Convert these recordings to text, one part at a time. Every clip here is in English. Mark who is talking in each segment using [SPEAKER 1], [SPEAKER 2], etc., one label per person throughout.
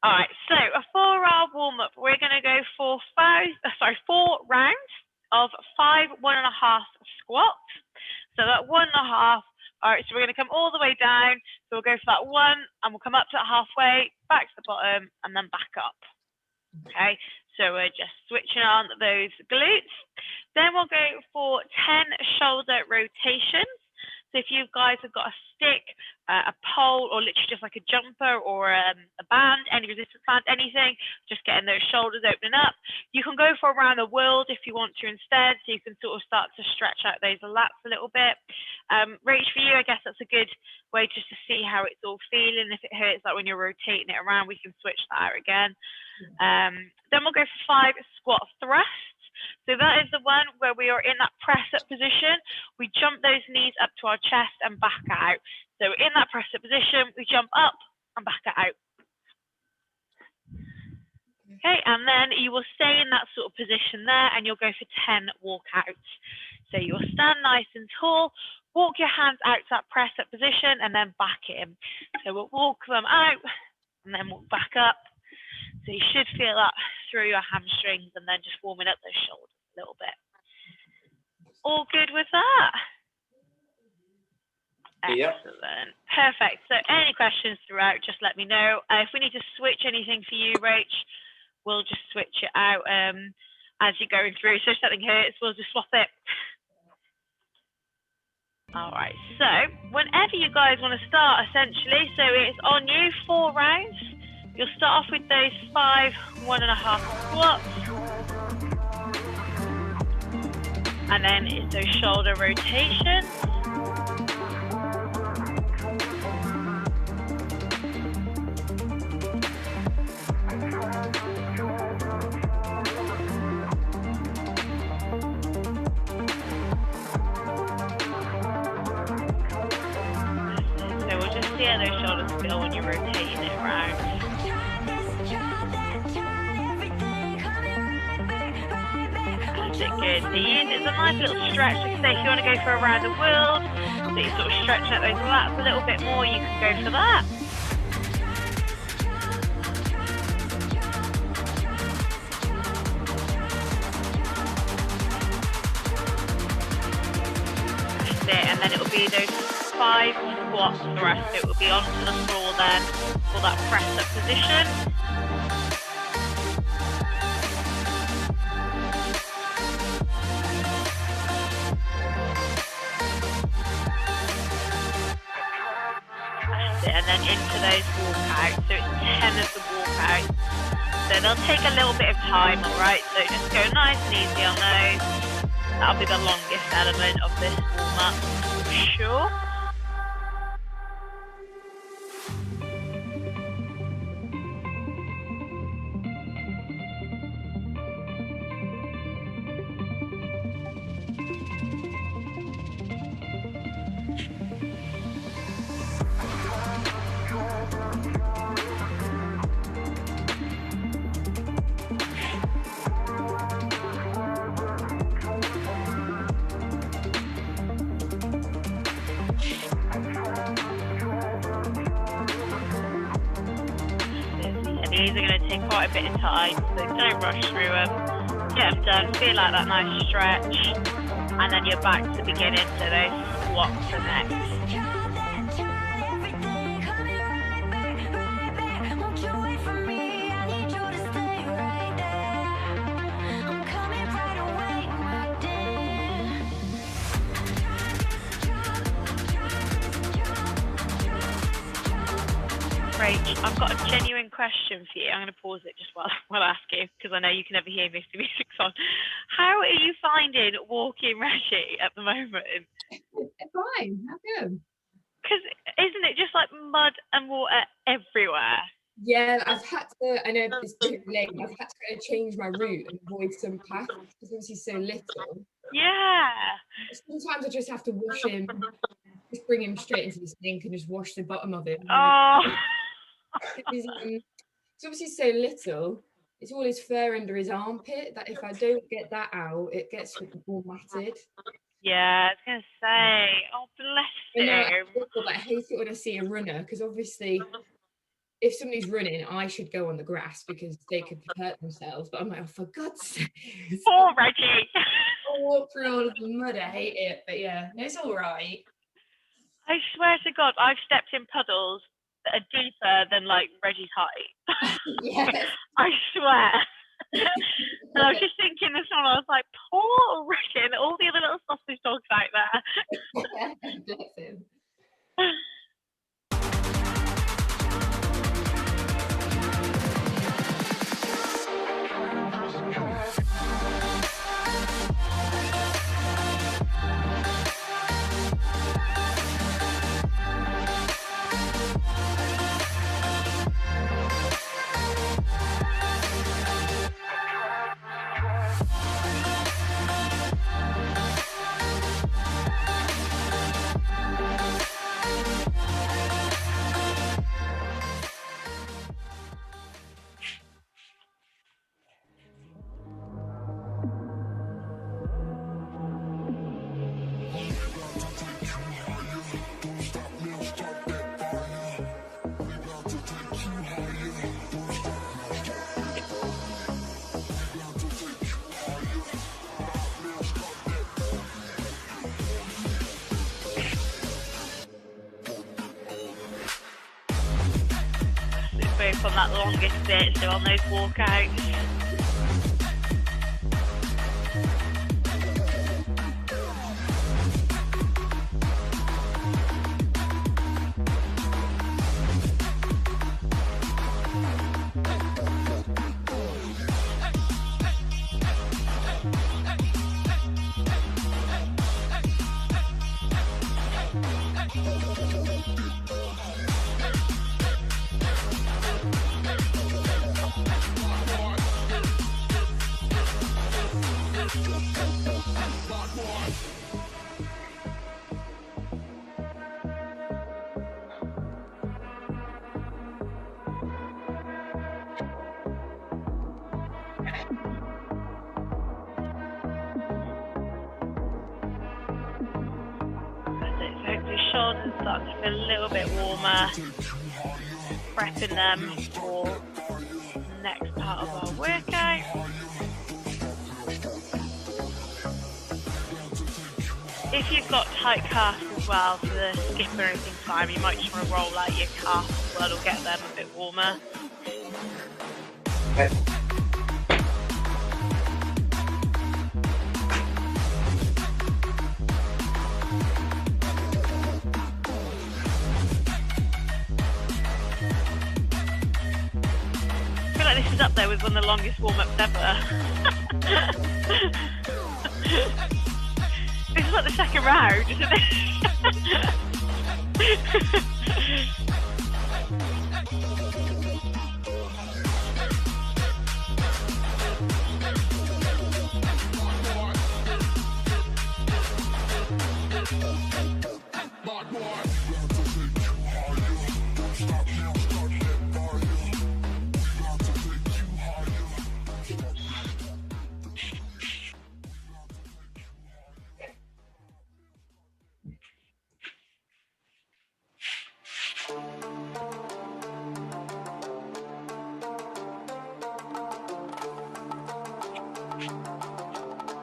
[SPEAKER 1] All right, so for our warm-up, we're going to go for 4 rounds of 5 1.5 squats. So that 1.5, all right, so we're going to come all the way down. So we'll go for that 1, and we'll come up to halfway, back to the bottom, and then back up. Okay, so we're just switching on those glutes. Then we'll go for 10 shoulder rotations. So if you guys have got a stick, a pole, or literally just like a jumper or a band, any resistance band, anything, just getting those shoulders opening up. You can go for around the world if you want to instead, so you can sort of start to stretch out those lats a little bit. Rach, for you, I guess that's a good way just to see how it's all feeling. If it hurts, like when you're rotating it around, we can switch that out again. Then we'll go for 5 squat thrusts. So that is the one where we are in that press-up position. We jump those knees up to our chest and back out. So in that press-up position, we jump up and back out. Okay, and then you will stay in that sort of position there, and you'll go for 10 walkouts. So you'll stand nice and tall, walk your hands out to that press-up position, and then back in. So we'll walk them out, and then walk back up. So you should feel that through your hamstrings, and then just warming up those shoulders a little bit. All good with that?
[SPEAKER 2] Yep.
[SPEAKER 1] Excellent. Perfect. So any questions throughout, just let me know. If we need to switch anything for you, Rach, we'll just switch it out as you're going through. So if something hurts, we'll just swap it. All right. So whenever you guys want to start, essentially, so it's on you, 4 rounds. You'll start off with those 5 1.5 squats. And then it's those shoulder rotations. So we'll just see how those shoulders feel when you're rotating it around. Good. So use it as a nice little stretch. Like I say, if you want to go for around the world, so you sort of stretch out those lats a little bit more, you can go for that. That's it. And then it will be those 5 squat thrusts. It will be onto the floor then for that press up position. And then into those walkouts. So it's 10 of the walkouts. So they'll take a little bit of time, all right? So just go nice and easy on those. That'll be the longest element of this warm-up, for sure. These are going to take quite a bit of time, so don't rush through them. Get them done, feel like that nice stretch, and then you're back to the beginning, so those squats are next. Rach, I've got a genuine question for you. I'm going to pause it just while I ask you, because I know you can never hear me if the music's on. How are you finding walking Reggie at the moment?
[SPEAKER 3] Fine, how good.
[SPEAKER 1] Because isn't it just like mud and water everywhere?
[SPEAKER 3] Yeah, I've had to, I know it's too late, I've had to kind of change my route and avoid some paths because obviously so little.
[SPEAKER 1] Yeah.
[SPEAKER 3] Sometimes I just have to wash him, just bring him straight into the sink and just wash the bottom of him.
[SPEAKER 1] Oh.
[SPEAKER 3] It's obviously so little. It's all his fur under his armpit that if I don't get that out, it gets all matted.
[SPEAKER 1] Yeah, I was going to say, oh, bless him.
[SPEAKER 3] I hate it when I see a runner because obviously if somebody's running, I should go on the grass because they could hurt themselves. But I'm like, oh, for God's sake.
[SPEAKER 1] Poor Reggie.
[SPEAKER 3] I walk through all of the mud. I hate it. But yeah, no, it's all right.
[SPEAKER 1] I swear to God, I've stepped in puddles that are deeper than like Reggie's height.
[SPEAKER 3] Yes.
[SPEAKER 1] I swear. And I was just thinking this one, I was like, poor Reggie and all the other little sausage dogs out there.
[SPEAKER 3] Bless him.
[SPEAKER 1] Both on that longest bit, so on those walkouts. Shoulders starting to feel a little bit warmer, prepping them for the next part of our workout. If you've got tight calves as well for the skip or anything fine, you might just want to roll out your calves as well, it'll get them a bit warmer.
[SPEAKER 2] Okay.
[SPEAKER 1] This is up there with one of the longest warm-ups ever. This is like the second round, isn't it?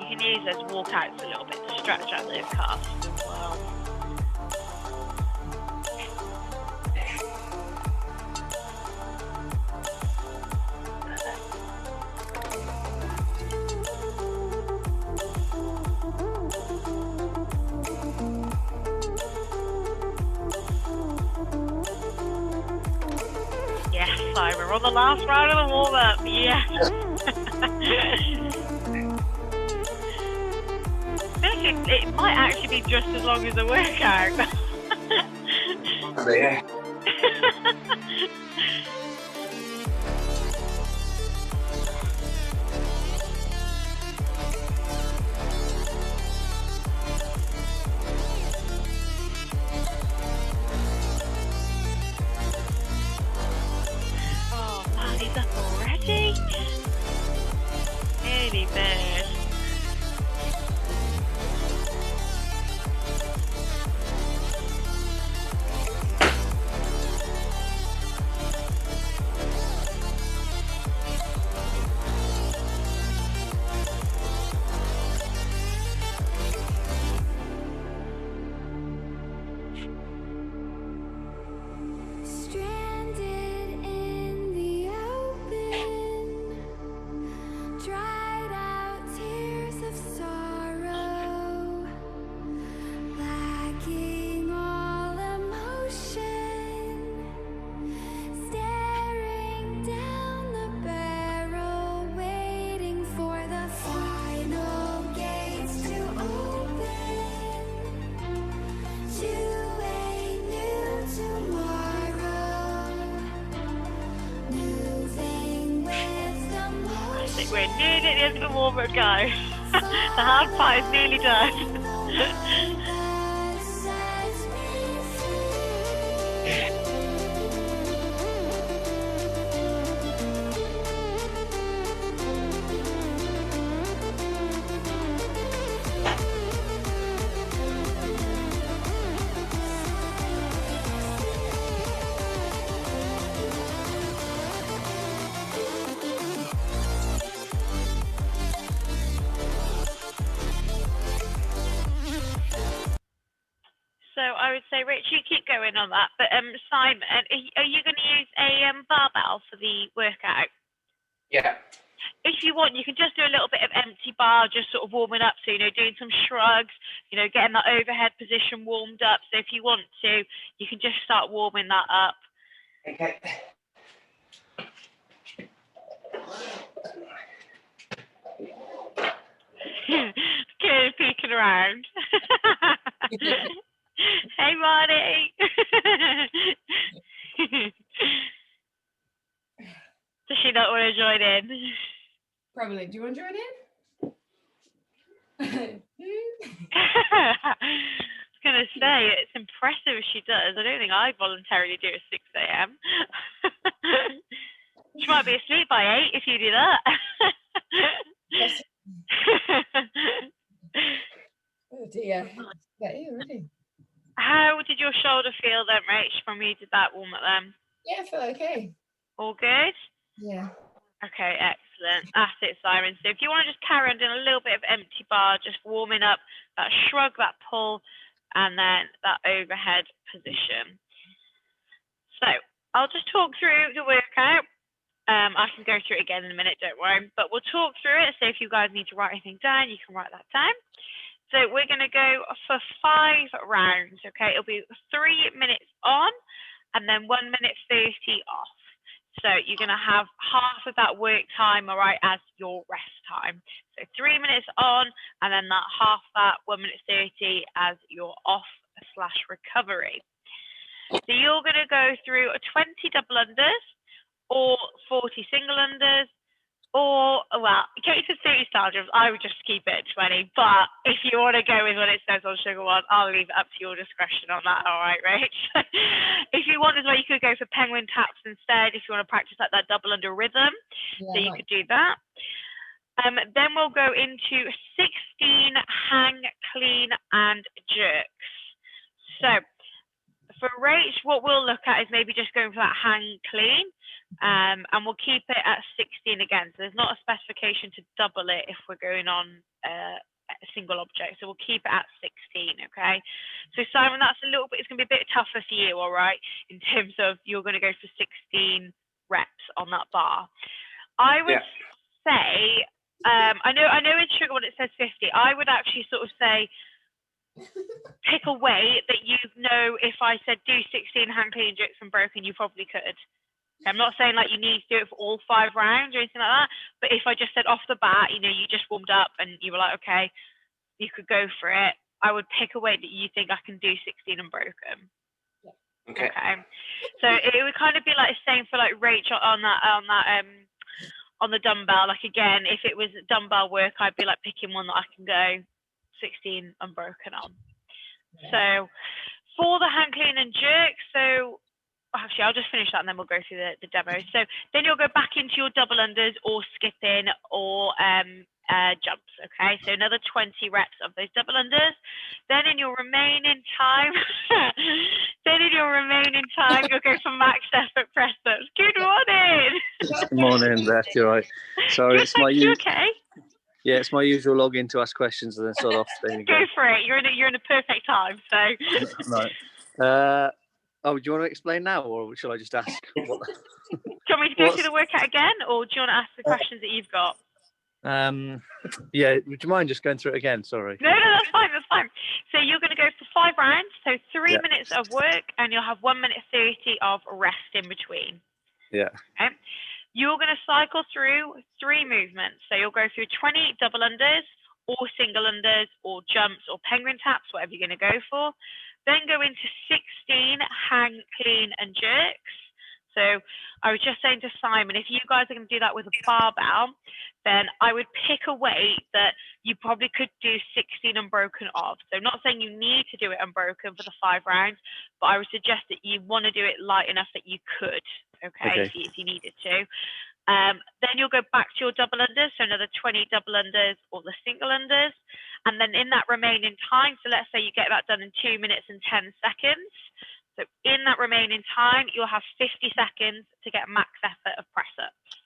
[SPEAKER 1] You can use those walkouts a little bit to stretch out those calves as well. Yes, Simon, we're on the last round of the warm-up. Yes. It might actually be just as long as a workout.
[SPEAKER 2] Yeah.
[SPEAKER 1] Oh man, he's up already? Really bad. Fantastic. We're nearly at the end of the warm-up, guys. The half part is nearly done. So I would say, Rich, you keep going on that. But Simon, are you going to use a barbell for the workout?
[SPEAKER 2] Yeah.
[SPEAKER 1] If you want, you can just do a little bit of empty bar, just sort of warming up. So, doing some shrugs, getting that overhead position warmed up. So if you want to, you can just start warming that up.
[SPEAKER 2] Okay.
[SPEAKER 1] Good, peeking around. Hey, Marty. Does she not want to join in?
[SPEAKER 3] Probably. Do you want to join in?
[SPEAKER 1] I was going to say, it's impressive if she does. I don't think I'd voluntarily do at 6 a.m. She might be asleep by 8 if you do that.
[SPEAKER 3] Yes. Oh dear. That is already.
[SPEAKER 1] How did your shoulder feel then, Rach, when we did that warm up then?
[SPEAKER 3] Yeah, I feel okay.
[SPEAKER 1] All good?
[SPEAKER 3] Yeah.
[SPEAKER 1] Okay, excellent. That's it, Simon. So if you want to just carry on doing a little bit of empty bar, just warming up that shrug, that pull, and then that overhead position. So I'll just talk through the workout. I can go through it again in a minute, don't worry. But we'll talk through it. So if you guys need to write anything down, you can write that down. So we're going to go for 5 rounds, okay? It'll be 3 minutes on and then 1 minute 30 off. So you're going to have half of that work time, all right, as your rest time. So 3 minutes on and then that half that 1 minute 30 as your off/recovery. So you're going to go through 20 double unders or 40 single unders, or, well, Kate said 30 style jumps. I would just keep it at 20. But if you want to go with what it says on Sugar One, I'll leave it up to your discretion on that. All right, Rach? If you want as well, you could go for penguin taps instead if you want to practice like that double under rhythm. Yeah, so you could do that. Then we'll go into 16 hang, clean, and jerks. So for Rach, what we'll look at is maybe just going for that hang clean. And we'll keep it at 16 again. So there's not a specification to double it if we're going on a single object. So we'll keep it at 16, okay? So Simon, that's a little bit, it's going to be a bit tougher for you, all right? In terms of you're going to go for 16 reps on that bar. I would say, I know in Sugar One it says 50. I would actually sort of say, pick a weight that you know if I said do 16 hang clean jerks unbroken, you probably could. I'm not saying like you need to do it for all 5 rounds or anything like that, but if I just said off the bat, you just warmed up and you were like, okay, you could go for it, I would pick a weight that you think I can do 16 unbroken.
[SPEAKER 2] Okay.
[SPEAKER 1] So it would kind of be like same for like Rachel on the dumbbell. Like again, if it was dumbbell work, I'd be like picking one that I can go 16 unbroken on. So for the hang clean and jerk, so actually I'll just finish that and then we'll go through the demo. So then you'll go back into your double unders or skipping or jumps, okay? So another 20 reps of those double unders. Then in your remaining time, you'll go for max effort press ups. Good morning.
[SPEAKER 4] Good morning, Beth. You're right. Sorry, it's my
[SPEAKER 1] okay?
[SPEAKER 4] Yeah, it's my usual login to ask questions and then sort off. There you
[SPEAKER 1] go for it. You're in a perfect time. So.
[SPEAKER 4] Right. Oh, do you want to explain now, or shall I just ask?
[SPEAKER 1] Do you want me to go through the workout again, or do you want to ask the questions that you've got?
[SPEAKER 4] Yeah, would you mind just going through it again? Sorry.
[SPEAKER 1] No, that's fine. So you're going to go for 5 rounds, so 3 minutes of work, and you'll have 1 minute 30 of rest in between.
[SPEAKER 4] Yeah.
[SPEAKER 1] Okay. You're going to cycle through 3 movements. So you'll go through 20 double unders, or single unders, or jumps, or penguin taps, whatever you're going to go for. Then go into 16 hang, clean, and jerks. So I was just saying to Simon, if you guys are going to do that with a barbell, then I would pick a weight that you probably could do 16 unbroken of. So not saying you need to do it unbroken for the 5 rounds, but I would suggest that you want to do it light enough that you could, okay. If you needed to. Then you'll go back to your double unders, so another 20 double unders or the single unders. And then in that remaining time, so let's say you get that done in 2 minutes and 10 seconds. So in that remaining time, you'll have 50 seconds to get max effort of press ups.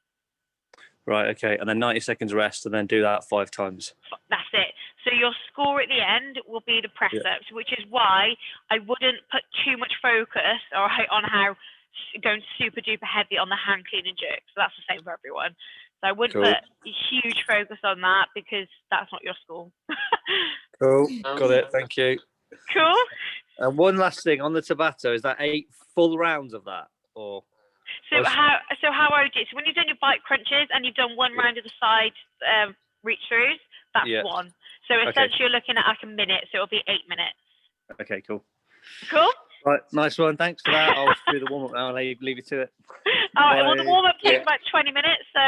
[SPEAKER 4] Right, okay. And then 90 seconds rest and then do that 5 times.
[SPEAKER 1] That's it. So your score at the end will be the press ups, which is why I wouldn't put too much focus on how going super duper heavy on the hand clean and jerk. So that's the same for everyone. So I wouldn't put a huge focus on that because that's not your score.
[SPEAKER 4] Cool. Got it. Thank you.
[SPEAKER 1] Cool.
[SPEAKER 4] And one last thing on the Tabata, is that 8 full rounds of that, or?
[SPEAKER 1] So how I would do it? So when you've done your bike crunches and you've done 1 round of the side reach throughs, that's 1. So essentially you're looking at like a minute, so it'll be 8 minutes.
[SPEAKER 4] Okay, cool.
[SPEAKER 1] Cool.
[SPEAKER 4] Right, nice one. Thanks for that. I'll do the warm up now and leave you to it.
[SPEAKER 1] All right. Well, the warm up takes about 20 minutes, so.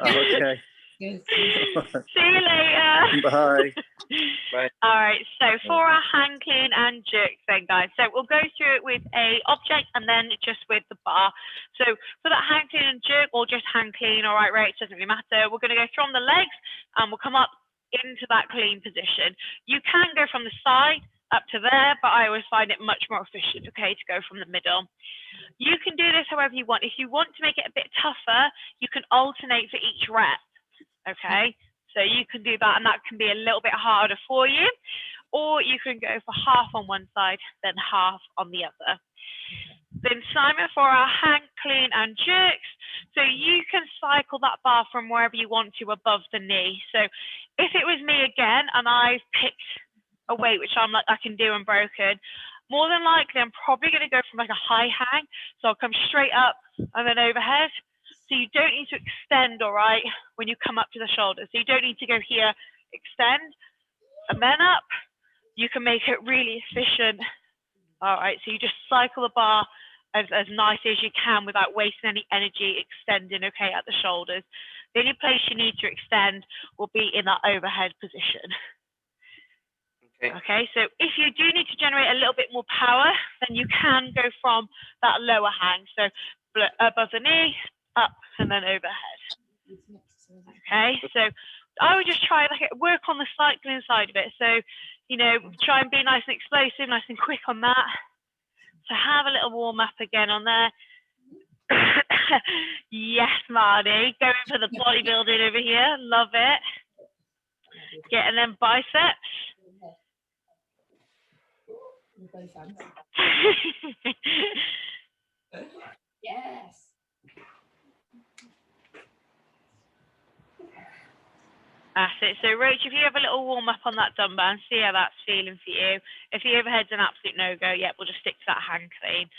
[SPEAKER 4] Okay.
[SPEAKER 1] See you later.
[SPEAKER 4] Bye.
[SPEAKER 2] Bye.
[SPEAKER 1] All right. So for our hand clean and jerk then, guys. So we'll go through it with a object and then just with the bar. So for that hand clean and jerk, or just hand clean, all right, it doesn't really matter. We're going to go from the legs and we'll come up into that clean position. You can go from the side up to there, but I always find it much more efficient, okay, to go from the middle. You can do this however you want. If you want to make it a bit tougher, you can alternate for each rep, okay? So you can do that, and that can be a little bit harder for you. Or you can go for half on one side, then half on the other. Then Simon, for our hand clean and jerks, so you can cycle that bar from wherever you want to above the knee. So if it was me again, and I've picked a weight which I'm like I can do unbroken, more than likely I'm probably going to go from like a high hang, so I'll come straight up and then overhead. So you don't need to extend, all right, when you come up to the shoulders. So you don't need to go here, extend, and then up. You can make it really efficient. All right, so you just cycle the bar as nice as you can without wasting any energy extending, okay, at the shoulders. The only place you need to extend will be in that overhead position. Okay, so if you do need to generate a little bit more power, then you can go from that lower hang. So above the knee, up, and then overhead. Okay, so I would just try work on the cycling side of it. So, you know, try and be nice and explosive, nice and quick on that. So have a little warm up again on there. Yes, Marnie, going for the bodybuilding over here. Love it. Getting them biceps.
[SPEAKER 3] Yes.
[SPEAKER 1] That's it. So, Roach, if you have a little warm up on that dumbbell and see how that's feeling for you. If the overhead's an absolute no-go, we'll just stick to that hand clean.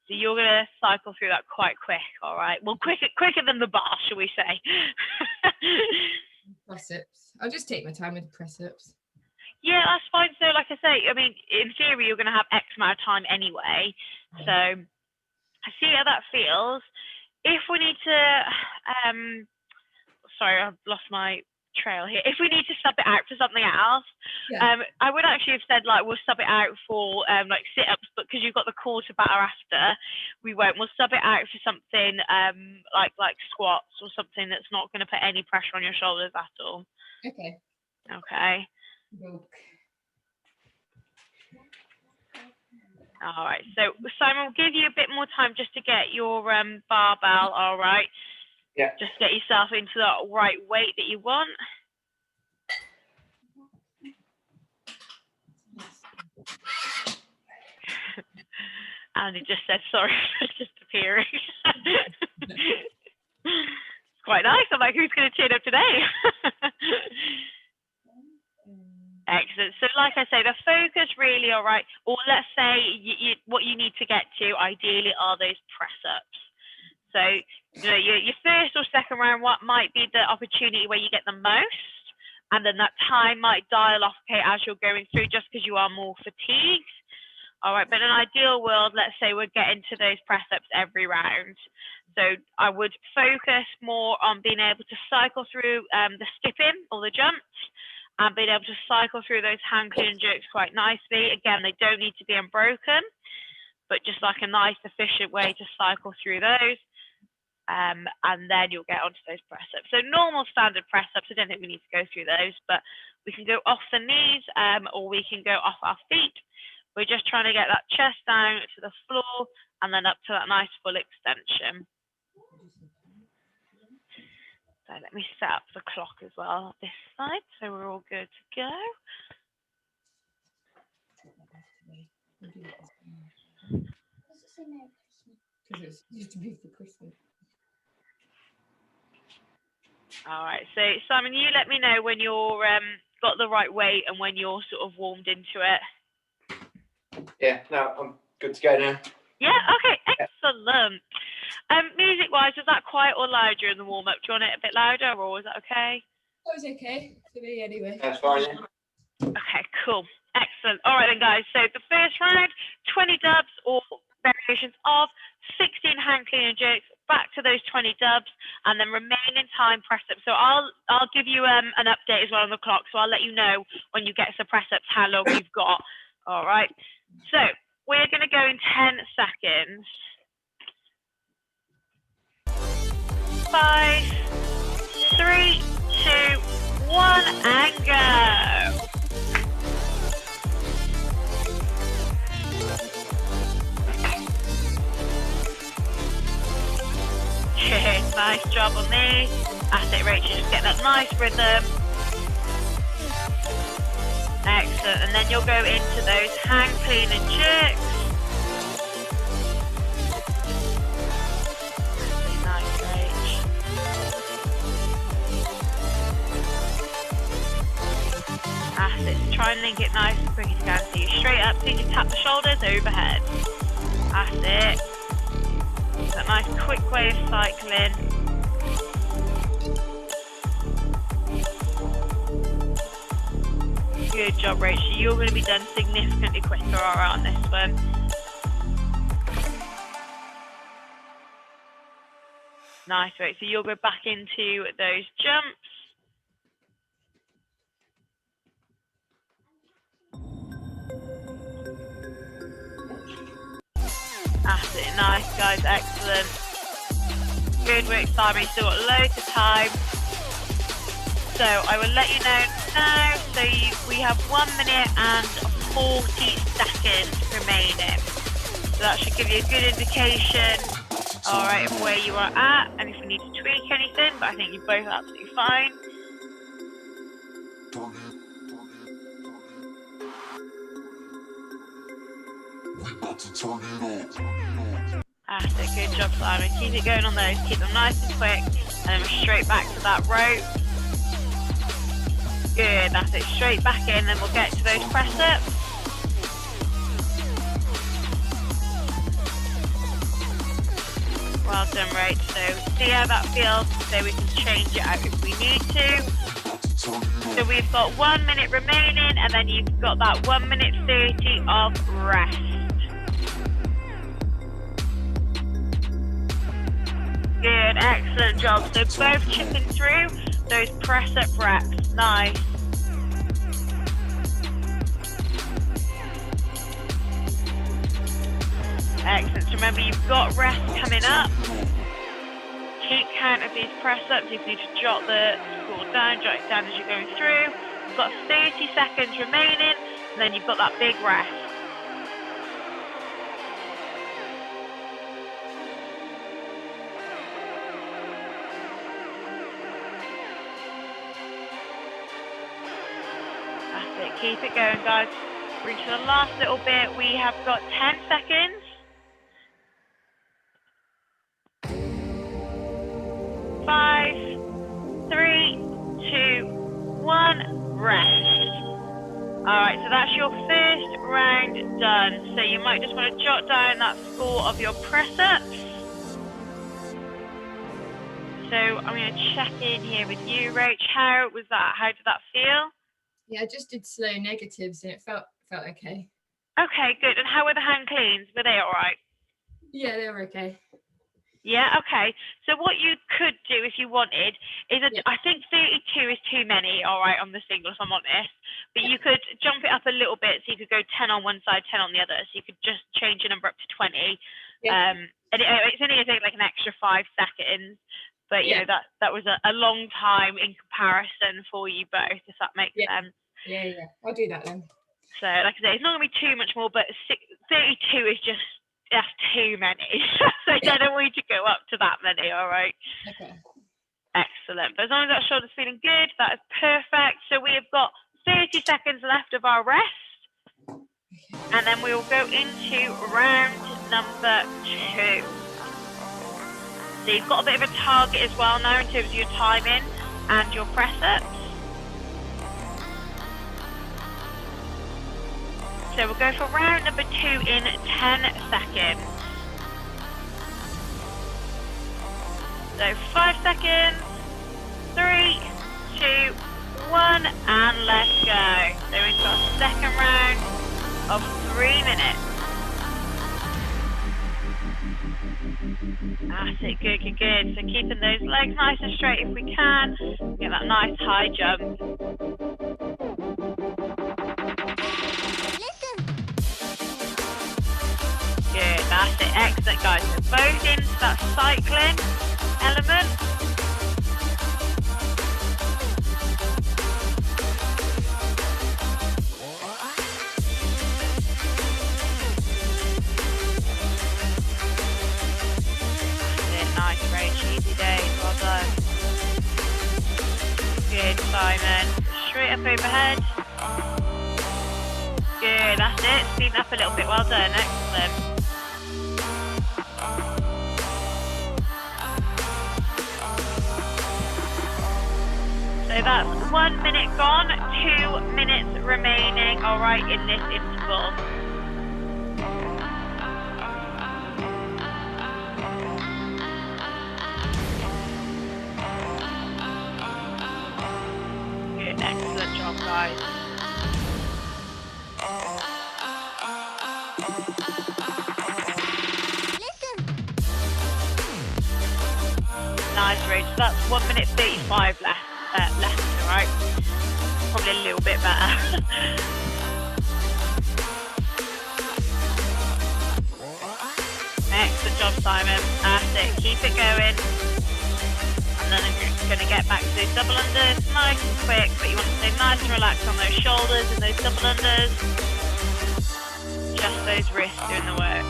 [SPEAKER 1] So you're going to cycle through that quite quick, all right? Well, quicker than the bar, shall we say.
[SPEAKER 3] Press-ups. I'll just take my time with press-ups.
[SPEAKER 1] Yeah, that's fine. So, like I say, I mean, in theory, you're going to have X amount of time anyway. So, I see how that feels. If we need to, sorry, I've lost my trail here. If we need to sub it out for something else, I would actually have said, like, we'll sub it out for, like, sit-ups, but because you've got the quarter batter after, we won't. We'll sub it out for something, like squats or something that's not going to put any pressure on your shoulders at all.
[SPEAKER 3] Okay.
[SPEAKER 1] Okay.
[SPEAKER 3] Cool.
[SPEAKER 1] All right, so Simon, we'll give you a bit more time just to get your barbell, all right?
[SPEAKER 2] Yeah.
[SPEAKER 1] Just get yourself into the right weight that you want. Andy just said, sorry for disappearing. It's quite nice. I'm like, who's going to turn up today? Excellent. So like I say, the focus really, all right, or let's say what you need to get to ideally are those press-ups. So you know, your first or second round, what might be the opportunity where you get the most, and then that time might dial off, okay, as you're going through, just because you are more fatigued. All right, but in an ideal world, let's say we're getting to those press ups every round. So I would focus more on being able to cycle through the skipping or the jumps and being able to cycle through those hand clean and jerks quite nicely. Again, they don't need to be unbroken, but just like a nice, efficient way to cycle through those. And then you'll get onto those press ups. So normal standard press ups, I don't think we need to go through those, but we can go off the knees or we can go off our feet. We're just trying to get that chest down to the floor and then up to that nice full extension. So let me set up the clock as well this side, so we're all good to go.
[SPEAKER 3] Because it's used to be for Christmas.
[SPEAKER 1] All right, so Simon, you let me know when you're got the right weight and when you're sort of warmed into it.
[SPEAKER 2] Yeah, no, I'm good to go now.
[SPEAKER 1] Yeah, okay, excellent. Music-wise, was that quiet or loud during the warm-up? Do you want it a bit louder, or was that okay?
[SPEAKER 3] That was okay for me anyway.
[SPEAKER 2] That's fine. Yeah.
[SPEAKER 1] Okay, cool. Excellent. All right then, guys. So the first round, 20 dubs or variations of 16 hand clean and jerks, back to those 20 dubs, and then remaining time press ups. So I'll give you an update as well on the clock. So I'll let you know when you get to press ups how long you've got. All right. So we're going to go in 10 seconds. 5, 3, 2, 1, and go. Good, nice job on these. That's it, Rachel, just get that nice rhythm. Excellent, and then you'll go into those hand clean and jerks. Nice, Rach. That's it, so try and link it nice and quick as you can. So you're straight up, so you just tap the shoulders overhead. That's it. That nice quick way of cycling. Good job, Rachel. You're going to be done significantly quicker on this one. Nice, Rachel. So you'll go back into those jumps. That's it. Nice, guys. Excellent. Good work, Simon. You've still got loads of time. So I will let you know now. So we have 1 minute and 40 seconds remaining. So that should give you a good indication, all right, of where you are at and if you need to tweak anything. But I think you're both absolutely fine. That's it. Good job, Simon. Keep it going on those. Keep them nice and quick, and then we're straight back to that rope. Good, that's it, straight back in, then we'll get to those press ups. Well done, Rach. So see how that feels, so we can change it out if we need to. So we've got 1 minute remaining, and then you've got that 1 minute 30 of rest. Good, excellent job. So both chipping through those press up reps. Nice. Excellent. So remember, you've got rest coming up. Keep count of these press ups. You need to jot the score down, jot it down as you're going through. You've got 30 seconds remaining, and then you've got that big rest. That's it. Keep it going, guys. We're into the last little bit. We have got 10 seconds. 5, 3, 2, 1, rest. All right, so that's your first round done. So you might just want to jot down that score of your press-ups. So I'm going to check in here with you, Rach. How was that? How did that feel?
[SPEAKER 3] Yeah, I just did slow negatives and it felt okay.
[SPEAKER 1] Okay, good. And how were the hand cleans? Were they all right?
[SPEAKER 3] Yeah, they were okay.
[SPEAKER 1] Yeah, okay. So what you could do if you wanted is,
[SPEAKER 3] Yeah.
[SPEAKER 1] I think 32 is too many, all right, on the single, if I'm honest. But you could jump it up a little bit, so you could go 10 on one side, 10 on the other. So you could just change your number up to 20.
[SPEAKER 3] Yeah.
[SPEAKER 1] And it's only going to take like an extra 5 seconds. But, you
[SPEAKER 3] Yeah.
[SPEAKER 1] know, that was a long time in comparison for you both, if that makes
[SPEAKER 3] Yeah.
[SPEAKER 1] sense.
[SPEAKER 3] Yeah. I'll do that then.
[SPEAKER 1] So, like I say, it's not going to be too much more, but 32 is just, that's too many. So I don't want you to go up to that many, all right?
[SPEAKER 3] Okay.
[SPEAKER 1] Excellent. But as long as that shoulder's feeling good, that is perfect. So we have got 30 seconds left of our rest. And then we will go into round number 2. So you've got a bit of a target as well now in terms of your timing and your press ups. So we'll go for round number 2 in 10 seconds. So 5 seconds, 3, 2, 1, and let's go. So into our second round of 3 minutes. That's it, good. So keeping those legs nice and straight if we can. Get that nice high jump. Good, that's it, excellent guys. So both into that cycling element. That's it, nice, Rach, easy days, well done. Good, Simon. Straight up overhead. Good, that's it. Speed up a little bit, well done, excellent. So that's 1 minute gone, 2 minutes remaining, all right, in this interval. Good, excellent job, guys. Nice, Rach. So that's 1 minute 35 left, all right? Probably a little bit better. Excellent job, Simon. That's it. Keep it going. And then I'm going to get back to those double unders nice and quick, but you want to stay nice and relaxed on those shoulders and those double unders. Just those wrists doing the work.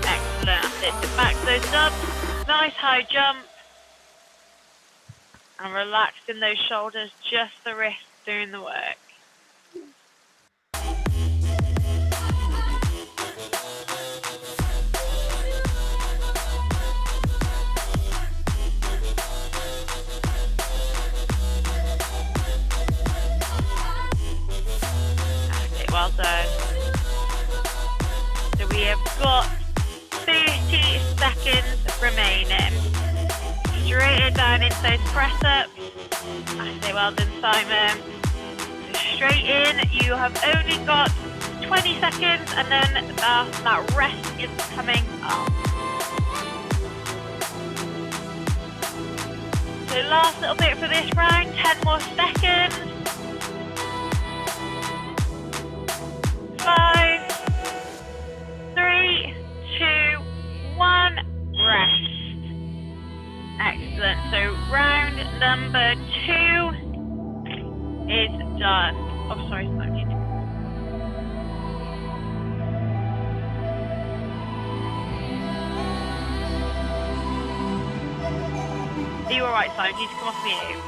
[SPEAKER 1] Excellent. That's it. So back to those dubs. Nice high jump. And relaxed in those shoulders, just the wrists doing the work. Okay, well done. So we have got 30 seconds remaining. Straight it down into those press ups. I say well done, Simon. Straight in, you have only got 20 seconds and then that rest is coming up. So last little bit for this round, 10 more seconds. 5, 3, 2, 1, rest. Excellent. So round number 2 is done. Oh, sorry, no need to. Are you alright, Simon? Do you need to come off mute?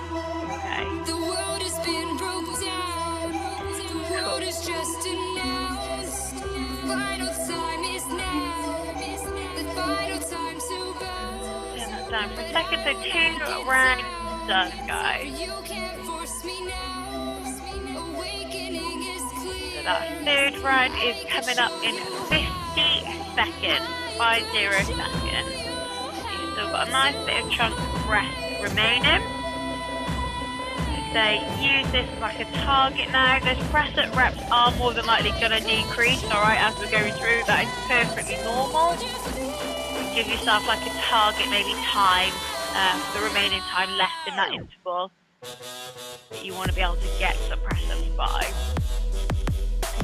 [SPEAKER 1] Okay.
[SPEAKER 5] The world has been broke down. The world is just announced. Final time is now. The final time to bow.
[SPEAKER 1] Turn that down for a second. So 2 rounds done, guys.
[SPEAKER 5] You can't force me now. Awakening is clear.
[SPEAKER 1] So that third round is coming up in 50 seconds. 50 seconds. You've still got a nice bit of chunk of rest remaining. They use this as like a target now. Those press up reps are more than likely going to decrease, alright, as we're going through. That is perfectly normal. Give yourself like a target, maybe time, the remaining time left in that interval that you want to be able to get the press ups by.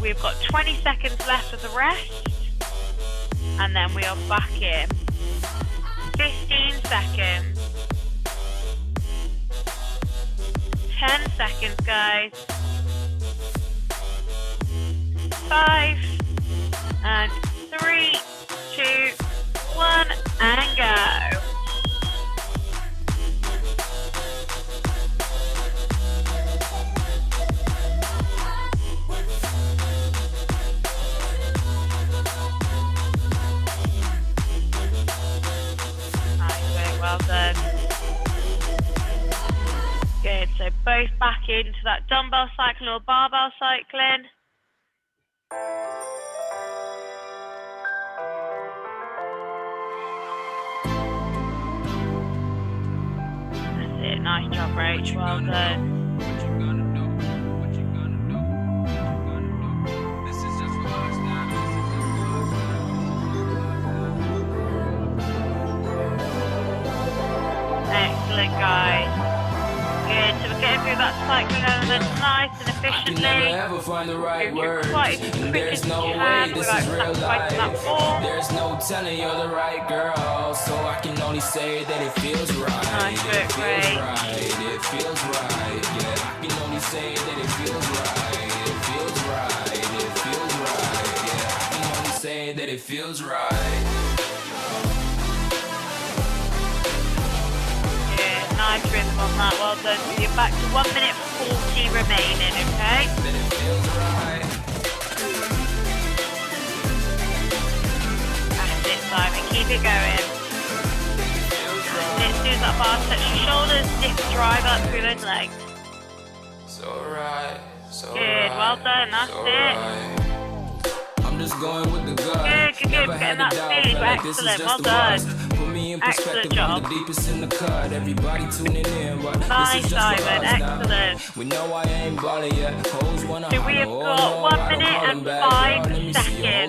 [SPEAKER 1] We've got 20 seconds left of the rest, and then we are back in. 15 seconds. 10 seconds, guys. 5 and 3, 2, 1, and go. Nice work, well done. Good, so both back into that dumbbell cycling or barbell cycling. That's it, nice job, Rach, well done. Excellent, guys. Good, so we're getting through that cycling element nice and efficiently. Moving quite as quick as you can without sacrificing that form.
[SPEAKER 6] There's no telling you're the right girl, so I can only say that it feels right.
[SPEAKER 1] Nice work, Ray.
[SPEAKER 6] It feels right, yeah. I can only say that it feels right. It feels right, it feels right, yeah. I can only say that it feels right.
[SPEAKER 1] Nice rhythm on that, well done. So you're back to 1 minute 40 remaining, okay? That's it, Simon, keep it going. That's it, as soon as that bar touch your shoulders, dip the drive up through those legs. Good, well done, that's it.
[SPEAKER 6] I'm just going with the gut.
[SPEAKER 1] Good, we're getting that speed, excellent, well done. Excellent job. Nice, Simon, excellent.
[SPEAKER 6] We know I ain't balling yet.
[SPEAKER 1] So we have got 1 minute and 5 seconds. Stay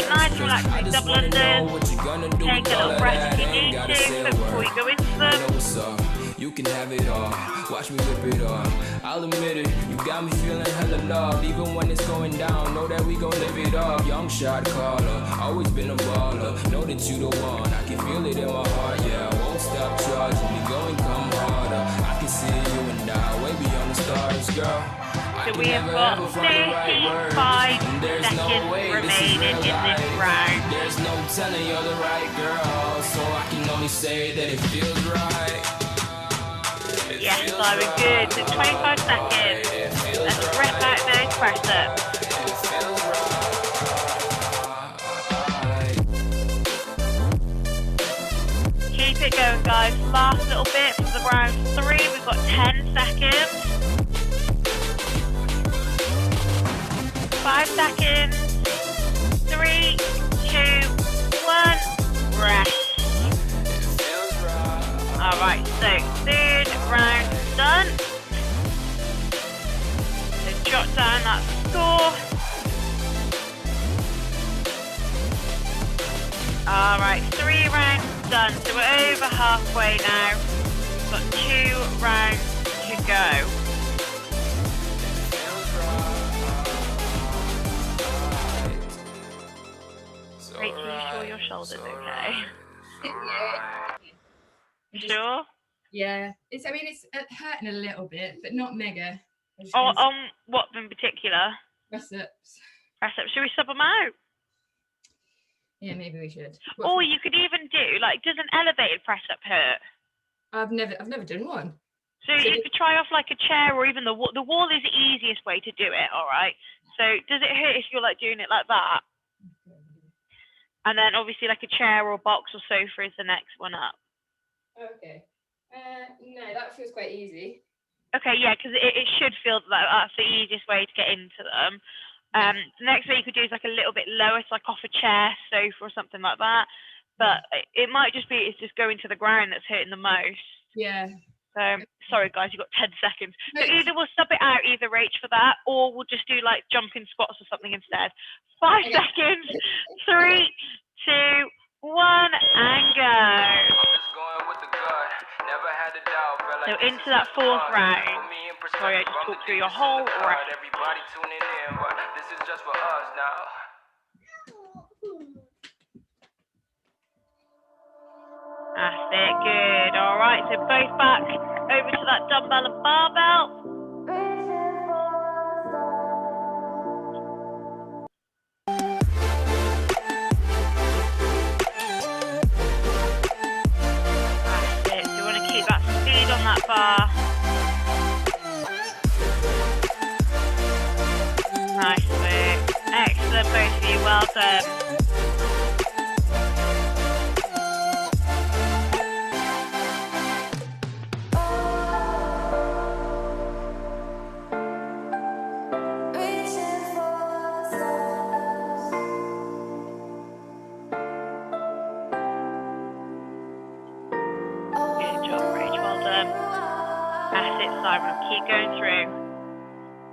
[SPEAKER 1] nice and relaxed with double unders. Take a little breath if you need to before you go into them.
[SPEAKER 6] You can have it all, watch me whip it off. I'll admit it, you got me feeling hella love. Even when it's going down, know that we gon' live it up. Young shot caller, always been a baller. Know that you the one, I can feel it in my heart. Yeah, I won't stop charging me, go and come harder. I can see you and I, way beyond the stars, girl.
[SPEAKER 1] So we have got 35 seconds remaining in this round.
[SPEAKER 6] There's no telling you're the right girl, so I can only say that it feels right.
[SPEAKER 1] Yes, Simon, good. So 25 seconds. Let's rep out those press ups. Keep it going, guys. Last little bit for the round 3. We've got 10 seconds. 5 seconds. 3, 2, 1. Rest. Alright, so third round done. So jot down that score. Alright, 3 rounds done. So we're over halfway now. We've got 2 rounds to go. Rachel, you sure your shoulder's okay? Sure?
[SPEAKER 3] Yeah. I mean, it's hurting a little bit, but not mega.
[SPEAKER 1] Oh, what in particular?
[SPEAKER 3] Press ups.
[SPEAKER 1] Press up. Should we sub them out?
[SPEAKER 3] Yeah, maybe we should.
[SPEAKER 1] Or you could even do, like, does an elevated press up hurt?
[SPEAKER 3] I've never done one.
[SPEAKER 1] So you could try off like a chair or even the wall. The wall is the easiest way to do it, all right? So does it hurt if you're like doing it like that? And then obviously like a chair or box or sofa is the next one up.
[SPEAKER 3] Okay. No, that feels quite easy.
[SPEAKER 1] Okay, yeah, because it should feel like that's the easiest way to get into them. The next way you could do is like a little bit lower, so like off a chair, sofa or something like that. but it might just be it's just going to the ground that's hurting the most.
[SPEAKER 3] Yeah.
[SPEAKER 1] Sorry guys, you've got 10 seconds. So
[SPEAKER 3] No.
[SPEAKER 1] either we'll sub it out, either Rach for that, or we'll just do like jumping squats or something instead. 5
[SPEAKER 3] Okay.
[SPEAKER 1] seconds. 3, 2, 1, and go. So into that 4th round. Sorry, I just talked through your whole round.
[SPEAKER 6] Everybody tuning in, but this is just for us now.
[SPEAKER 1] That's it, good. All right, so both back over to that dumbbell and barbell. That's it, so you want to keep that speed on that bar. Nice work. Excellent, both of you, well done. Good job, Rach, well done. That's it, Simon, keep going through.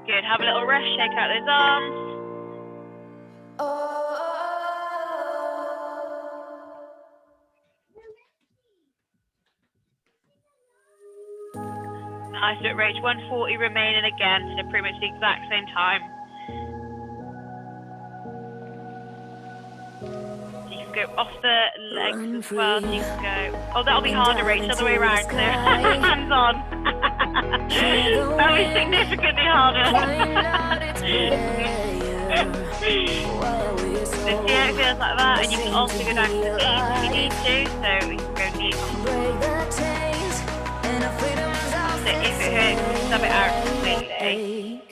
[SPEAKER 1] Good, have a little rest, shake out those arms. Nice bit, Rach, 140 remaining again, so pretty much the exact same time. So you can go off the legs as well, so you can go, oh that'll be harder, Rach, other way around, so hands on. That'll be significantly harder. So see how it feels like that, and you can also go down to the knees if you need to, so you can go knees on the floor. So if it hurts, sub it out completely.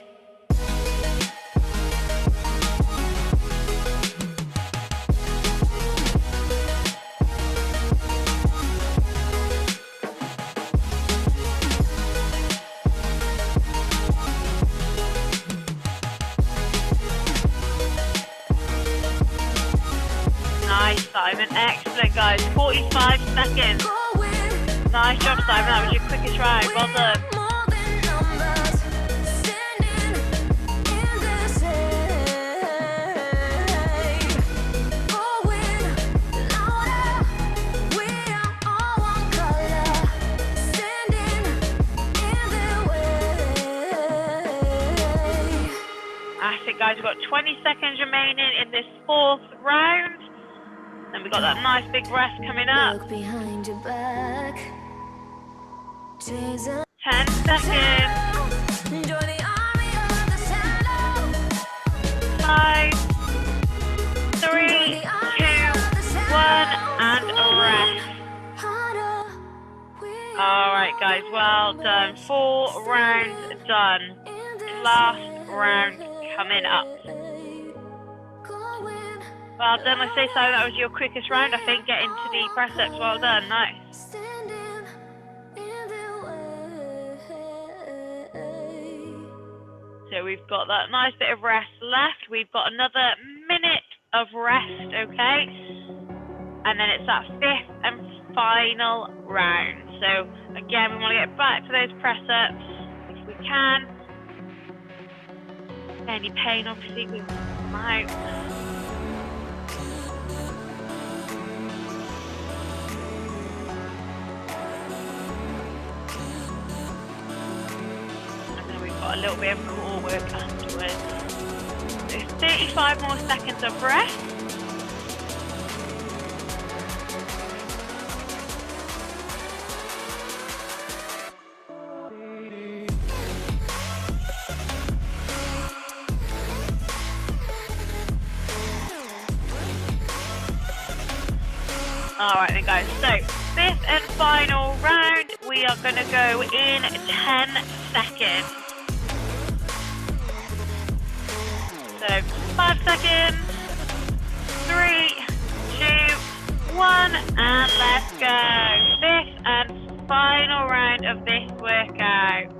[SPEAKER 1] Nice, Simon. Excellent, guys. 45 seconds. Nice job, Simon. That was your quickest round. Well done. That's it, guys. We've got 20 seconds remaining in this 4th round. Then we've got that nice big rest coming up.
[SPEAKER 5] Look behind your back.
[SPEAKER 1] 10 seconds.
[SPEAKER 5] Join the army of the shadow.
[SPEAKER 1] 5, 3, 2, 1, and a rest. Alright guys, well done. 4 rounds done. Last round coming up. Well done, I say so. That was your quickest round, I think, getting to the press-ups. Well done, nice. So we've got that nice bit of rest left. We've got another minute of rest, okay? And then it's that 5th and final round. So again, we want to get back to those press-ups if we can. Any pain, obviously, we want them out. A little bit of core work afterwards. So 35 more seconds of rest. Alright then guys, so 5th and final round, we are going to go in 10 seconds. So 5 seconds, 3, 2, 1, and let's go. 5th and final round of this workout.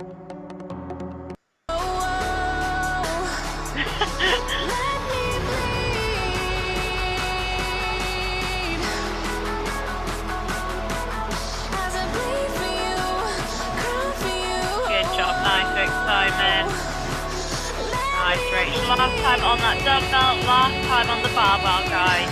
[SPEAKER 1] time on that dumbbell, last time on the barbell, guys.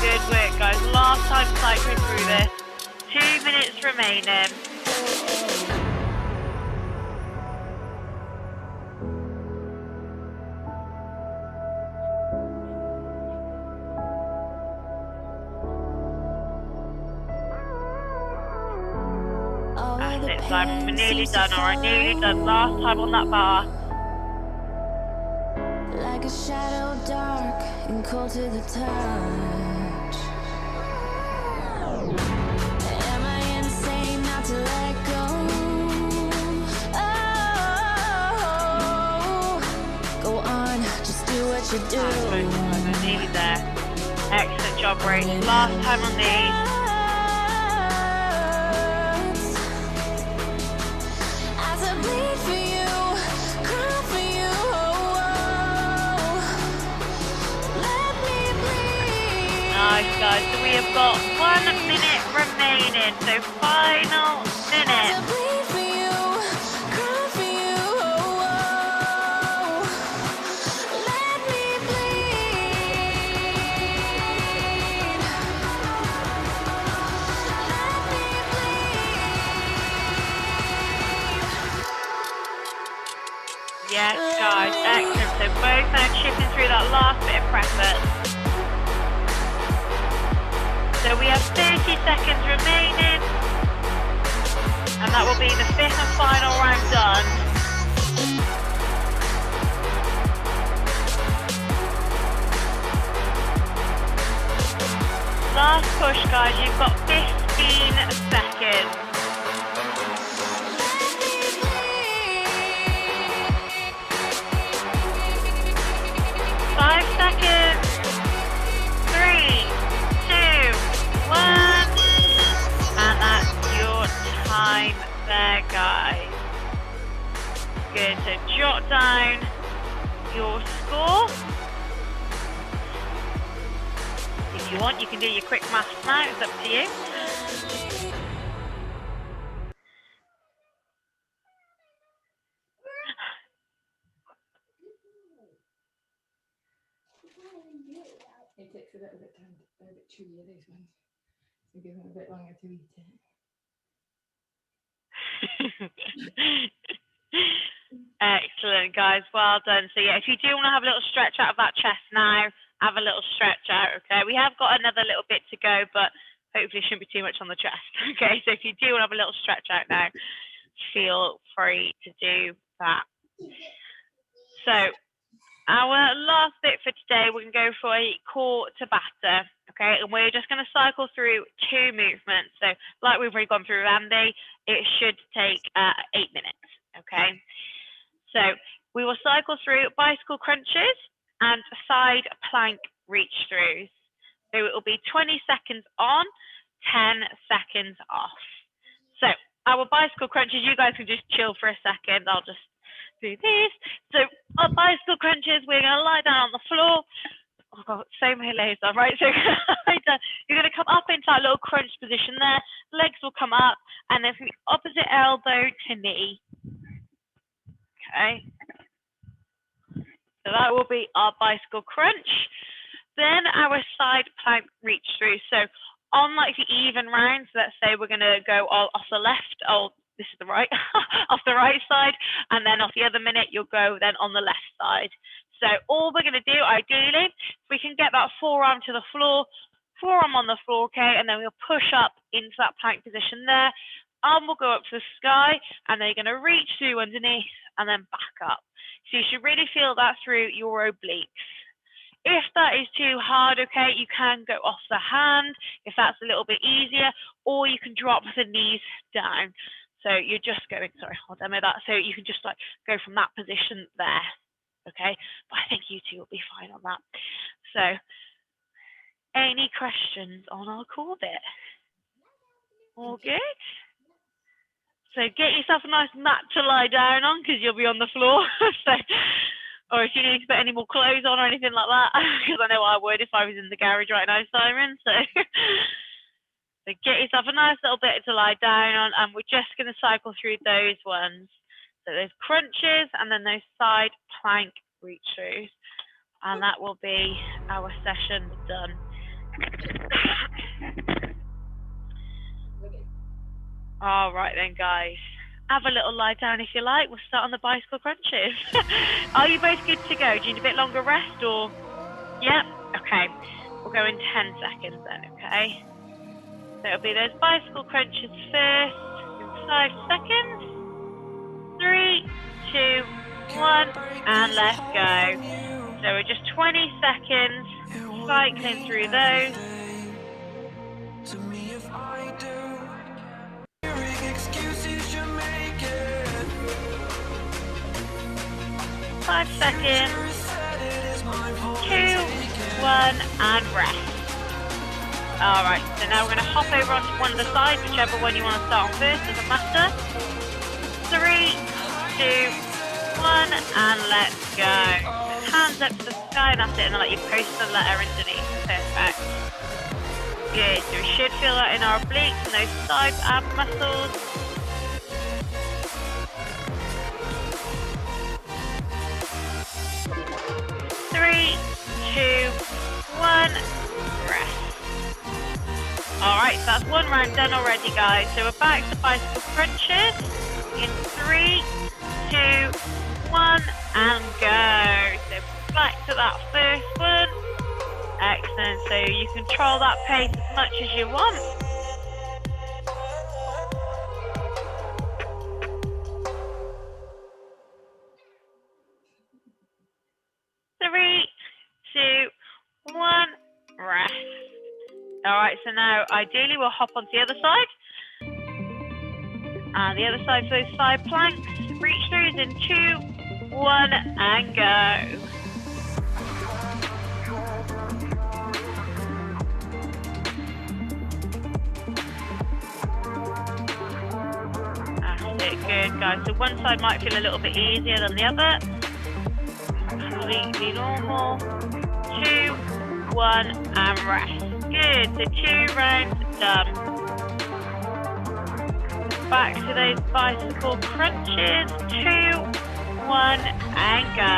[SPEAKER 1] Good work, guys. Last time cycling through this. 2 minutes remaining. That's it, so I'm nearly done, alright, nearly done. Last time on that bar.
[SPEAKER 5] Like a shadow dark and cold to the touch. Am I insane not to let go? Oh, go on, just do what you do.
[SPEAKER 1] I'm nearly there. Excellent job, Grace. Last time on these.
[SPEAKER 5] As I bleed for you, cry for you. Let me breathe.
[SPEAKER 1] Nice, guys. So we have got 1 minute remaining. So final minute.
[SPEAKER 5] As I bleed for you, cry for you. Let me bleed. Let me bleed.
[SPEAKER 1] Yes, guys. Excellent. So both now chipping through that last bit of effort. So we have 30 seconds remaining. And that will be the 5th and final round done. Last push, guys. You've got 15 seconds.
[SPEAKER 5] Let me bleed.
[SPEAKER 1] 5 seconds. 3, 2, 1. And that's your time there, guys. Good. So jot down your score. If you want, you can do your quick maths now. It's up to you.
[SPEAKER 3] It takes a little bit time, a bit chewier, these ones. So give them a bit longer to eat it.
[SPEAKER 1] Excellent, guys. Well done. So yeah, if you do want to have a little stretch out of that chest now, have a little stretch out, okay? We have got another little bit to go, but hopefully it shouldn't be too much on the chest, okay? So if you do want to have a little stretch out now, feel free to do that. So our last bit for today, we're going to go for a core Tabata, okay? And we're just going to cycle through 2 movements. So like we've already gone through Andy, it should take 8 minutes, okay? So we will cycle through bicycle crunches and side plank reach throughs. So it will be 20 seconds on, 10 seconds off. So our bicycle crunches, you guys can just chill for a second. I'll just do this. So our bicycle crunches, we're going to lie down on the floor. Oh, God, so many layers of, right? So you're going to come up into that little crunch position there. Legs will come up, and then from the opposite elbow to knee. Okay. So that will be our bicycle crunch. Then our side plank reach through. So on like the even rounds, let's say we're going to go all off the left. Oh, this is the right, off the right side. And then off the other minute, you'll go then on the left side. So all we're going to do, ideally, if we can get that forearm to the floor, forearm on the floor, okay, and then we'll push up into that plank position there. Arm will go up to the sky, and then you're going to reach through underneath and then back up. So you should really feel that through your obliques. If that is too hard, okay, you can go off the hand if that's a little bit easier, or you can drop the knees down. So you're just going, sorry, I'll demo that. So you can just like go from that position there. Okay, but I think you two will be fine on that. So, any questions on our core bit? All good? So get yourself a nice mat to lie down on because you'll be on the floor. So, or if you need to put any more clothes on or anything like that, because I know I would if I was in the garage right now, Simon. So, so get yourself a nice little bit to lie down on, and we're just going to cycle through those ones. So those crunches and then those side plank reach throughs, and that will be our session done. All right then, guys. Have a little lie down if you like. We'll start on the bicycle crunches. Are you both good to go? Do you need a bit longer rest or? Yep. Okay. We'll go in 10 seconds then, okay? So it'll be those bicycle crunches first in 5 seconds. 3, 2, 1, and let's go. So we're just 20 seconds cycling through those. 5 seconds. 2, 1, and rest. Alright, so now we're going to hop over onto one of the sides, whichever one you want to start on first, doesn't matter. 3, 2, 1, and let's go. Hands up to the sky, and that's it, and then let you post the letter underneath. Perfect. Good, so we should feel that in our obliques and those side ab muscles. 3, 2, 1, rest. Alright, so that's one round done already, guys. So we're back to bicycle crunches in 3, 2, 1, and go. So back to that first one. Excellent. So you control that pace as much as you want. Three, 2, 1, rest. Alright, so now ideally we'll hop onto the other side. And the other side for those side planks. Reach throughs in 2, 1, and go. That's it, good guys. So one side might feel a little bit easier than the other. Completely normal. 2, 1, and rest. Good, so 2 rounds done. Back to those bicycle crunches. 2, 1, and go.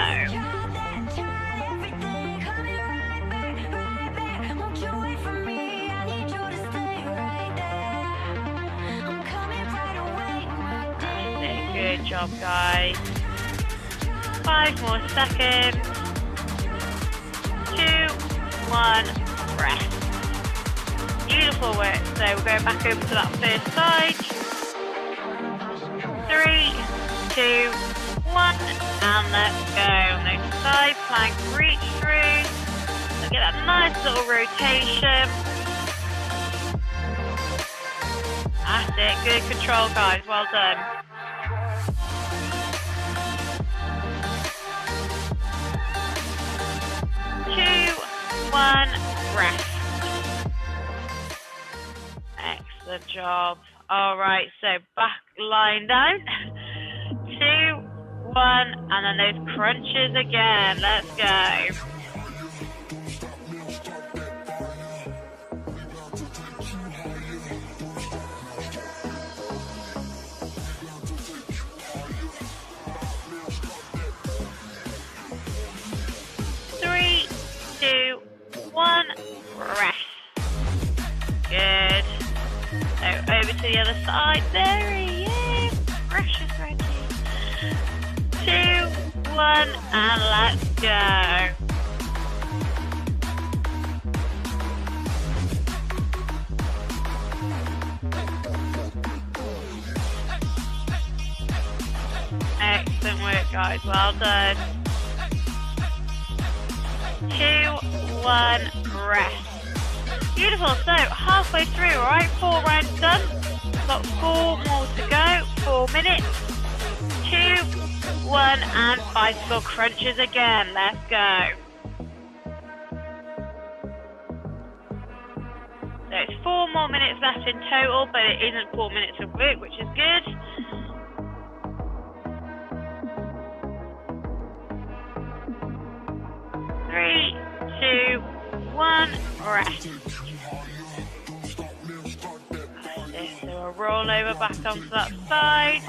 [SPEAKER 1] That's it, good job guys. 5 more seconds. 2, 1, rest. Beautiful work. So we'll go back over to that first side. 3, 2, 1, and let's go. Next side plank reach through. So get that nice little rotation. That's it. Good control, guys. Well done. 2, 1, rest. Excellent job. All right, so back lying down. 2, 1, and then those crunches again. Let's go. Three, 2, 1, rest. Good. So over to the other side. There he is. Precious ready. 2, 1, and let's go. Excellent work, guys. Well done. 2, 1, rest. Beautiful. So halfway through, all right? 4 rounds done. Got 4 more to go. 4 minutes. 2, 1, and bicycle crunches again. Let's go. So it's 4 more minutes left in total, but it isn't 4 minutes of work, which is good. Three, 2, 1, rest. So we'll roll over back onto that side,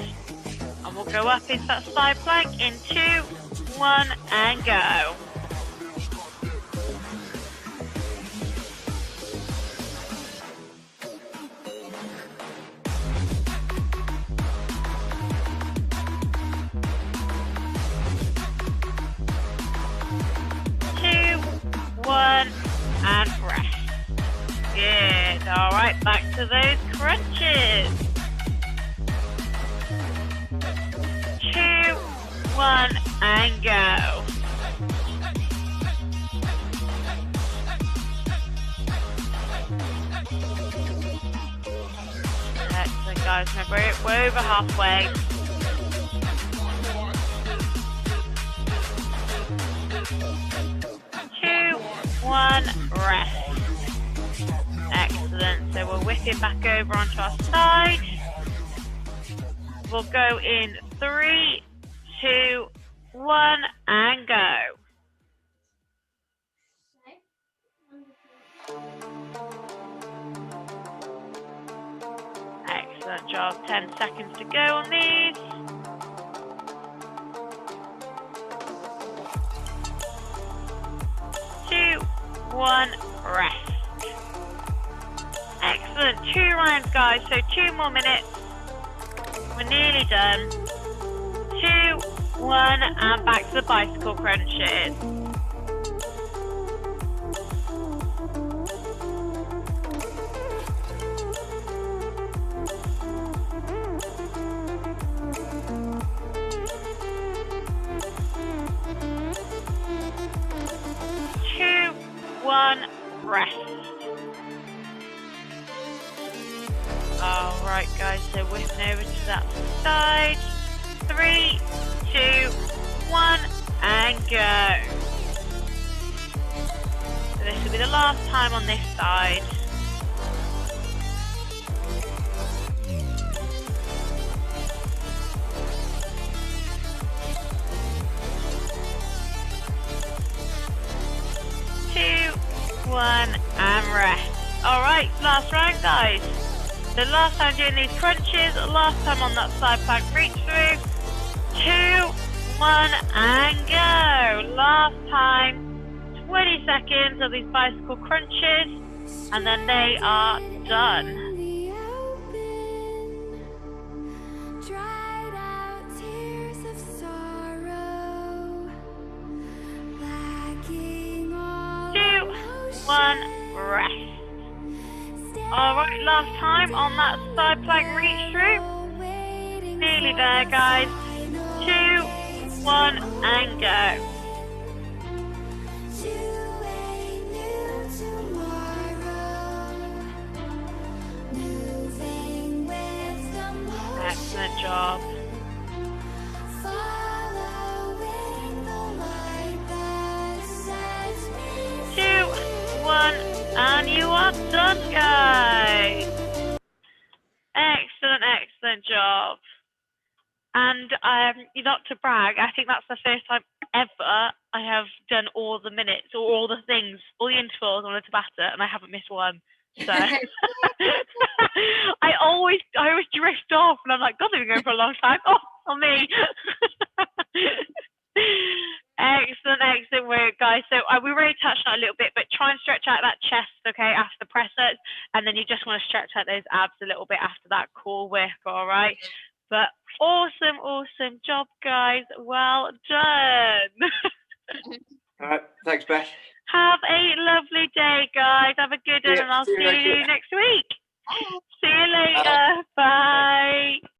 [SPEAKER 1] and we'll go up into that side plank in 2, 1, and go. One and rest. Good. All right, back to those crunches. 2, 1, and go. Excellent, guys. Remember, we're over halfway. 1, rest. Excellent. So we'll whip it back over onto our side. We'll go in 3, 2, 1, and go. Excellent job. 10 seconds to go on these. 2, 1, rest. Excellent. 2 rounds, guys. So 2 more minutes. We're nearly done. 2, 1, and back to the bicycle crunches. Rest. Alright guys, so whipping over to that side. 3, 2, 1, and go. So this will be the last time on this side. One and rest. Alright, last round, guys. So last time doing these crunches, last time on that side plank reach through. 2, 1, and go. Last time, 20 seconds of these bicycle crunches, and then they are done. One, rest. Alright, last time on that side plank reach through. Nearly there, guys. 2, 1, and go. Excellent job. And you are done, guys. Excellent job. And not to brag, I think that's the first time ever I have done all the minutes or all the things, all the intervals on a Tabata, and I haven't missed one. So I always drift off, and I'm like, God, they've been going for a long time. Oh, on me. Excellent work, guys. So we already touched on it a little bit, but try and stretch out that chest, okay, after the press ups, and then you just want to stretch out those abs a little bit after that core work, all right? But awesome job, guys. Well done.
[SPEAKER 2] All right, thanks, Beth.
[SPEAKER 1] Have a lovely day, guys. Have a good one, and I'll see you next week. See you later. Bye.